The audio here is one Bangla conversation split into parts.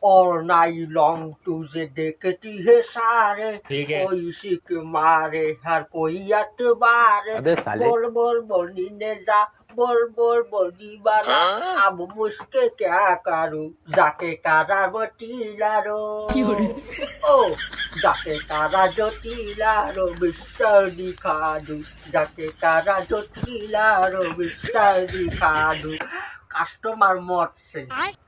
All night long तुझे देखती है सारे ठीक है। कोई सिक मारे हर कोई अतबारे अबे साले। बोल बोल बोल नीने जा बोल बोल बोल दीवाना अब मुझके क्या करूं जाके कारावती लारो ओ जाके कारा ज्योति लारो मिस्टर दिखा दूं जाके कारा ज्योति लारो मिस्टर दिखा दूं কাস্টমার মরছে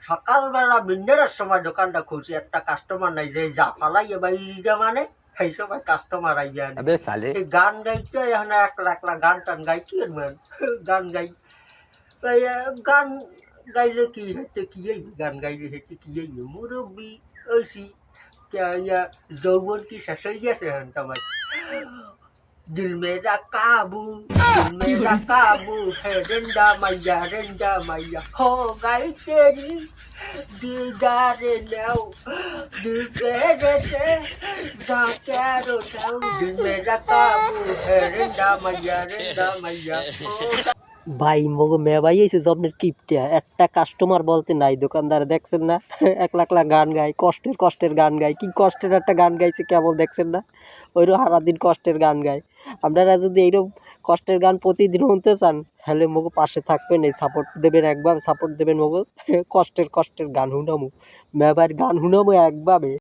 সকালবেলা বিন্দেরের সময় দোকানটা খুলছি একটা কাস্টমার নাই যে যা ফালাই এবার মানে সেই সময় কাস্টমার আইয়া নি अबे साले। এই গান গাইতে এখন একলা একলা গান টান গাইছি মান গান গাই এই, গান গাইলে কি হচ্ছে কি হইবে গান গাইলে হচ্ছে কি হইবে মুরব্বী ওইছি যৌবন কি শেষ হয়ে গেছে এখন তোমার दिल मेरा काबू है रेंडा मैया हो गई तेरी दीदार नाउ दिल तेरे से जा कैरो जाऊं दिल मेरा काबू है रेंडा मैया हो ভাই মগো মেয়ে এসে জবনের কিপটা একটা কাস্টমার বলতে নাই দোকানদার দেখছেন না একলা একলা গান গায় কষ্টের কষ্টের গান গায় কি কষ্টের একটা গান গাইছে কেবল দেখছেন না ওইরকম সারাদিন কষ্টের গান গায় আপনারা যদি এইরকম কষ্টের গান প্রতিদিন শুনতে চান তাহলে মগো পাশে থাকবেন এই সাপোর্ট দেবেন একবার সাপোর্ট দেবেন মগো কষ্টের কষ্টের গান শুনামু মেয়েবার গান শুনামু একভাবে